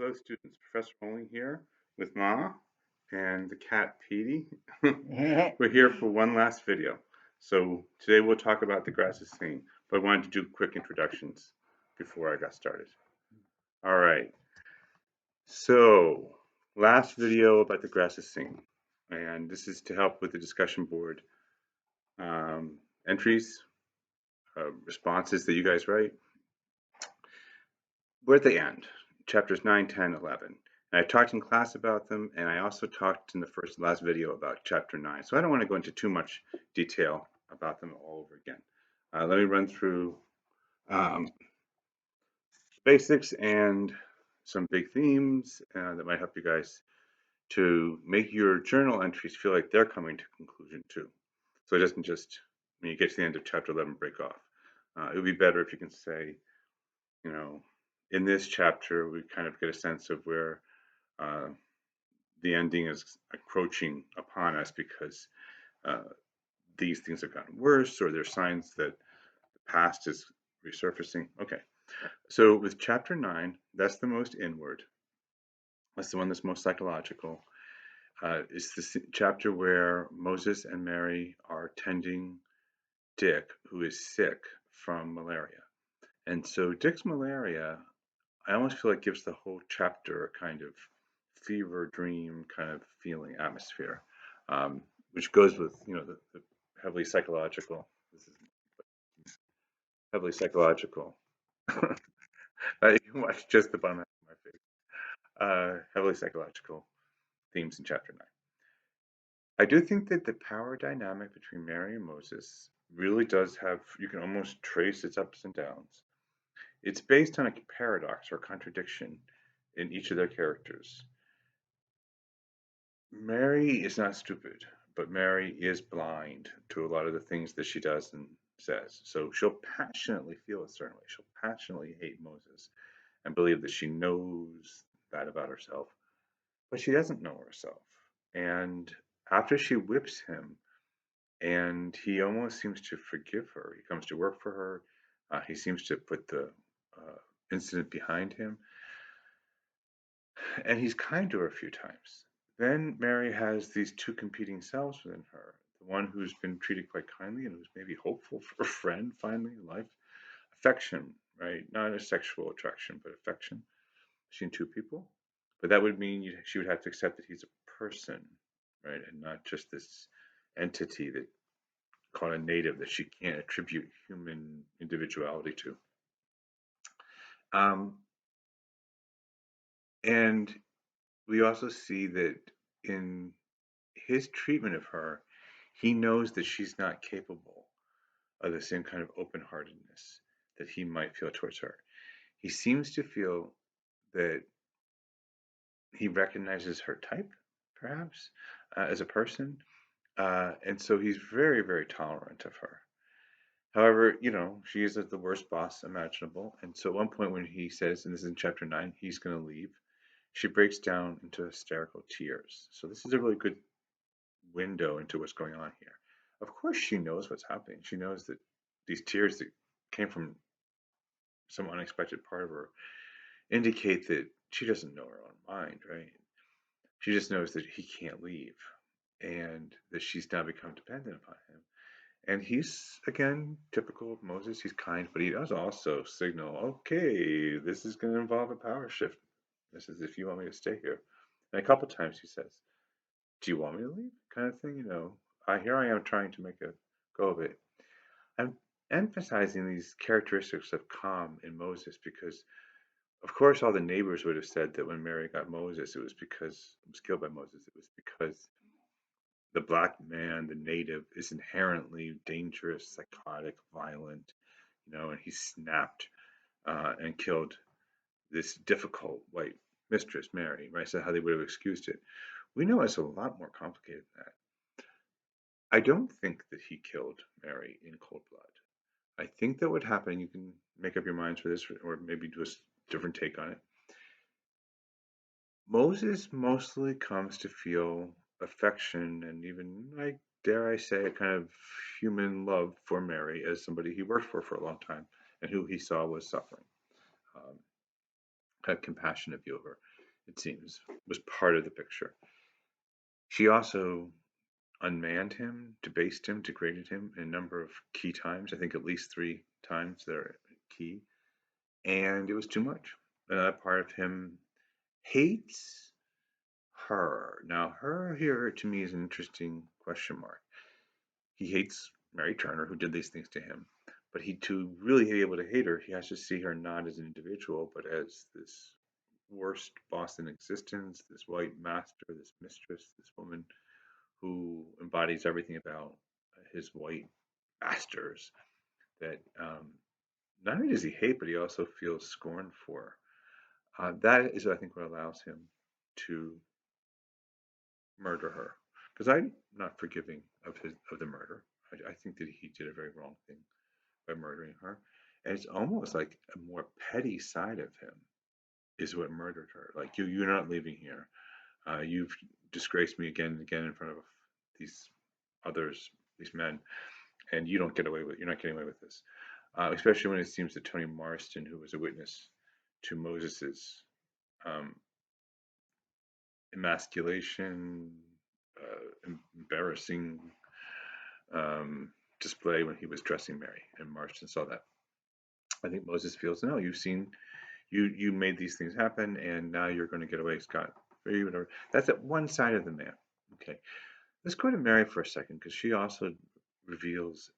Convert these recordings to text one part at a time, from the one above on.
Hello, students. Professor Bowling here with Ma and the cat Petey. We're here for one last video. So today we'll talk about The Grass is Singing, but I wanted to do quick introductions before I got started. All right. So last video about The Grass is Singing, and this is to help with the discussion board entries, responses that you guys write. We're at the end, chapters 9, 10, 11. And I talked in class about them, and I also talked in the last video about chapter 9. So I don't want to go into too much detail about them all over again. Let me run through basics and some big themes that might help you guys to make your journal entries feel like they're coming to conclusion too. So it doesn't just, when you get to the end of chapter 11, break off. It would be better if you can say, you know, in this chapter, we kind of get a sense of where the ending is approaching upon us because these things have gotten worse, or there's signs that the past is resurfacing. Okay, so with chapter 9, that's the most inward. That's the one that's most psychological. It's the chapter where Moses and Mary are tending Dick, who is sick from malaria. And so Dick's malaria, I almost feel like gives the whole chapter a kind of fever dream kind of feeling atmosphere, which goes with the heavily psychological. This is heavily psychological. You can watch just the bottom half of my face. Heavily psychological themes in chapter 9. I do think that the power dynamic between Mary and Moses really does have, you can almost trace its ups and downs. It's based on a paradox or contradiction in each of their characters. Mary is not stupid, but Mary is blind to a lot of the things that she does and says. So she'll passionately feel a certain way. She'll passionately hate Moses and believe that she knows that about herself, but she doesn't know herself. And after she whips him, and he almost seems to forgive her, he comes to work for her. He seems to put the incident behind him, and he's kind to her a few times. Then Mary has these two competing selves within her. The one who's been treated quite kindly and who's maybe hopeful for a friend finally in life. Affection, right? Not a sexual attraction, but affection between two people. But that would mean she would have to accept that he's a person, right? And not just this entity that called a native that she can't attribute human individuality to. Um, and we also see that in his treatment of her, he knows that she's not capable of the same kind of open heartedness that he might feel towards her. He seems to feel that he recognizes her type, perhaps, as a person. And so he's very, very tolerant of her. However, she is the worst boss imaginable. And so at one point when he says, and this is in chapter 9, he's going to leave, she breaks down into hysterical tears. So this is a really good window into what's going on here. Of course, she knows what's happening. She knows that these tears that came from some unexpected part of her indicate that she doesn't know her own mind, right? She just knows that he can't leave and that she's now become dependent upon him. And he's, again, typical of Moses. He's kind, but he does also signal, okay, this is going to involve a power shift. This is if you want me to stay here. And a couple times he says, do you want me to leave? Kind of thing, here I am trying to make a go of it. I'm emphasizing these characteristics of calm in Moses because, of course, all the neighbors would have said that when Mary got Moses, it was killed by Moses, it was because the black man, the native, is inherently dangerous, psychotic, violent, and he snapped and killed this difficult white mistress, Mary, right? So how they would have excused it. We know it's a lot more complicated than that. I don't think that he killed Mary in cold blood. I think that what happened, you can make up your minds for this or maybe do a different take on it. Moses mostly comes to feel affection and even, like, dare I say, a kind of human love for Mary as somebody he worked for a long time and who he saw was suffering. Um, had compassionate view of her, it seems, was part of the picture. She also unmanned him, debased him, degraded him in a number of key times. I think at least 3 times they're key. And it was too much. Another part of him hates her. Now, her here to me is an interesting question mark. He hates Mary Turner, who did these things to him. But to really be able to hate her, he has to see her not as an individual, but as this worst boss in existence, this white master, this mistress, this woman who embodies everything about his white masters that not only does he hate, but he also feels scorn for. That is, I think, what allows him to murder her. Because I'm not forgiving of the murder. I think that he did a very wrong thing by murdering her, and it's almost like a more petty side of him is what murdered her. Like you're not leaving here. You've disgraced me again and again in front of these others, these men, and you don't get away with. You're not getting away with this. Especially when it seems that Toni Morrison, who was a witness to Moses's um, emasculation, embarrassing um, display when he was dressing Mary, and Marston saw that. I think Moses feels, no, you made these things happen, and now you're going to get away scot free, whatever. That's at one side of the man. Okay, let's go to Mary for a second because she also reveals,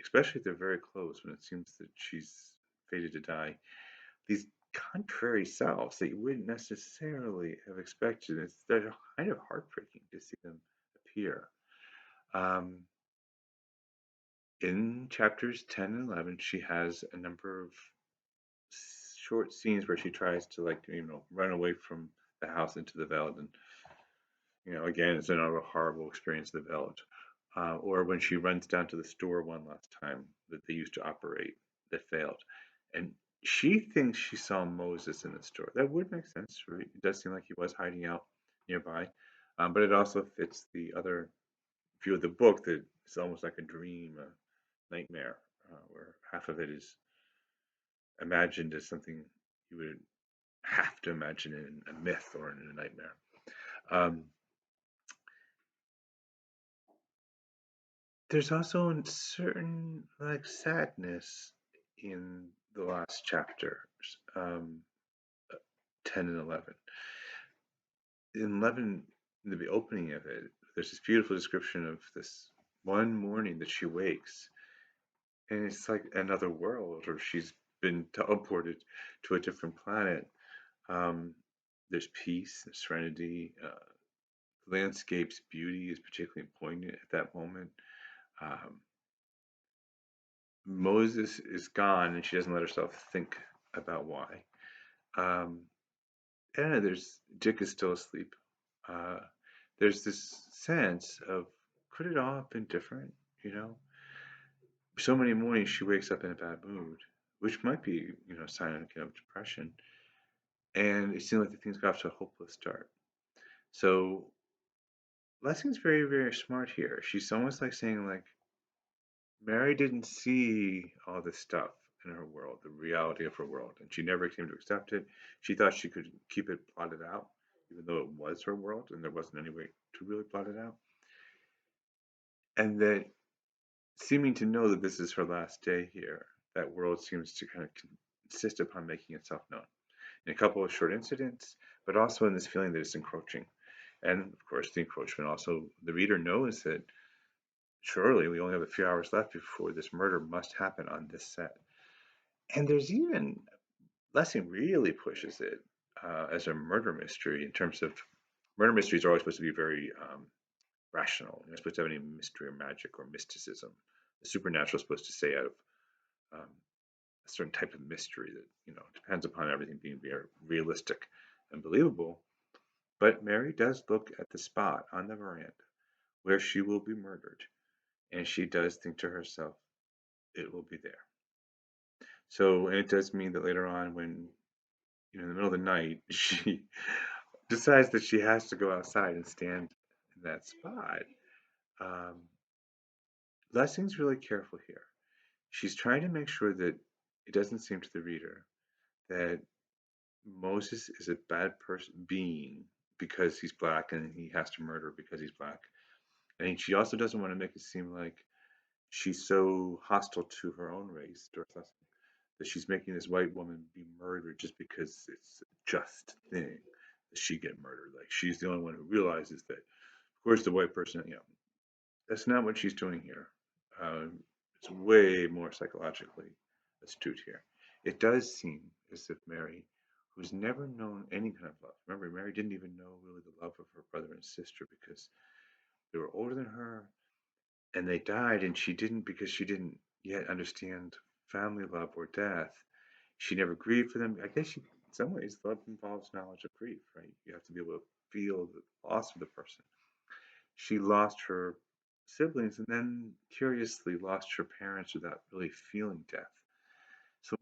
especially at the very close when it seems that she's fated to die, these contrary selves that you wouldn't necessarily have expected. They're kind of heartbreaking to see them appear. Um, in chapters 10 and 11, she has a number of short scenes where she tries to, like, run away from the house into the veld, and again, it's another horrible experience of the veld. Or when she runs down to the store one last time that they used to operate that failed, and she thinks she saw Moses in the store. That would make sense, right? It does seem like he was hiding out nearby, but it also fits the other view of the book that it's almost like a dream, a nightmare, where half of it is imagined as something you would have to imagine in a myth or in a nightmare. Um, there's also a certain like sadness in the last chapters, um, 10 and 11. In 11, in the opening of it, there's this beautiful description of this one morning that she wakes, and it's like another world, or she's been teleported to a different planet. Um, there's peace, there's serenity. The landscape's beauty is particularly poignant at that moment. Um, Moses is gone, and she doesn't let herself think about why. Um, I don't know. There's Dick is still asleep. Uh, there's this sense of could it all have been different? You know, so many mornings she wakes up in a bad mood, which might be a sign of depression, and it seems like the things got off to a hopeless start. So Lessing's very very smart here. She's almost like saying like Mary didn't see all this stuff in her world, the reality of her world, and she never came to accept it. She thought she could keep it plotted out, even though it was her world and there wasn't any way to really plot it out. And that seeming to know that this is her last day here, that world seems to kind of insist upon making itself known in a couple of short incidents, but also in this feeling that it's encroaching. And of course, the encroachment also, the reader knows that surely we only have a few hours left before this murder must happen on this set. And there's even Lessing really pushes it as a murder mystery in terms of murder mysteries are always supposed to be very rational. You're not supposed to have any mystery or magic or mysticism. The supernatural is supposed to stay out of um, a certain type of mystery that depends upon everything being very realistic and believable. But Mary does look at the spot on the veranda where she will be murdered, and she does think to herself, "It will be there." So, and it does mean that later on, when in the middle of the night, she decides that she has to go outside and stand in that spot. Um, Lessing's really careful here. She's trying to make sure that it doesn't seem to the reader that Moses is a bad person being because he's black and he has to murder because he's black. And she also doesn't want to make it seem like she's so hostile to her own race, Dorothy, that she's making this white woman be murdered just because it's a just thing that she get murdered. Like she's the only one who realizes that, of course, the white person, that's not what she's doing here. It's way more psychologically astute here. It does seem as if Mary, who's never known any kind of love, remember, Mary didn't even know really the love of her brother and sister because they were older than her and they died, and she didn't because she didn't yet understand family love or death. She never grieved for them. I guess she, in some ways, love involves knowledge of grief, right? You have to be able to feel the loss of the person. She lost her siblings and then curiously lost her parents without really feeling death. So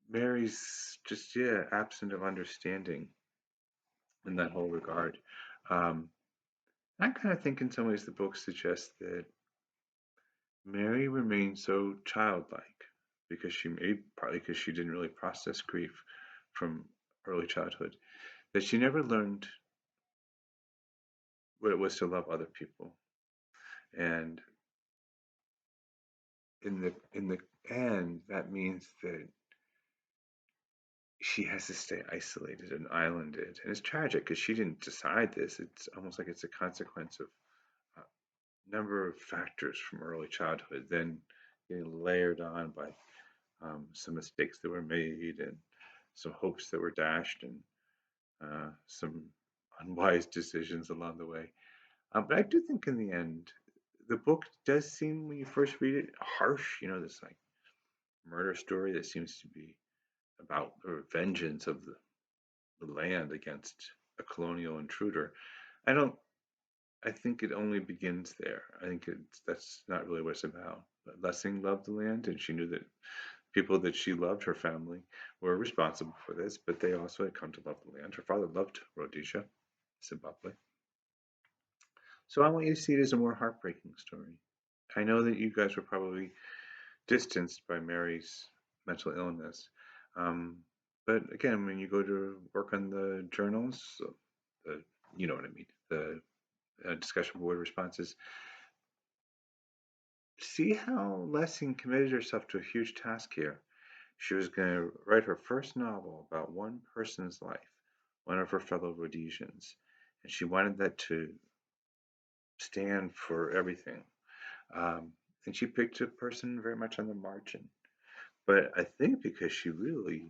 Mary's just, yeah, absent of understanding in that whole regard. Um, I kind of think in some ways the book suggests that Mary remained so childlike because she made partly because she didn't really process grief from early childhood that she never learned what it was to love other people. And in the end, that means that she has to stay isolated and islanded. And it's tragic because she didn't decide this. It's almost like it's a consequence of a number of factors from early childhood, then getting layered on by some mistakes that were made and some hopes that were dashed and some unwise decisions along the way. But I do think in the end, the book does seem, when you first read it, harsh. This like murder story that seems to be about the vengeance of the land against a colonial intruder. I don't. I think it only begins there. I think that's not really what it's about. But Lessing loved the land, and she knew that people that she loved, her family, were responsible for this, but they also had come to love the land. Her father loved Rhodesia, Zimbabwe. So I want you to see it as a more heartbreaking story. I know that you guys were probably distanced by Mary's mental illness. Um, but again, when you go to work on the journals, the, you know what I mean, the discussion board responses, see how Lessing committed herself to a huge task here. She was going to write her first novel about one person's life, one of her fellow Rhodesians, and she wanted that to stand for everything. And she picked a person very much on the margin. But I think because she really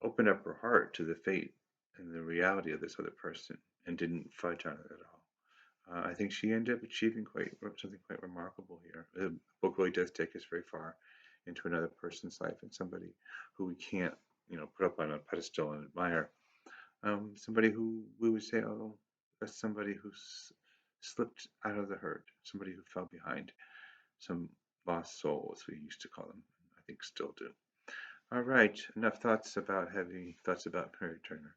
opened up her heart to the fate and the reality of this other person and didn't fudge on it at all. I think she ended up achieving quite something quite remarkable here. The book really does take us very far into another person's life and somebody who we can't, put up on a pedestal and admire. Somebody who we would say, oh, that's somebody who slipped out of the herd, somebody who fell behind, some lost soul, as we used to call them. I think still do. All right, enough thoughts about heavy thoughts about Harry Turner.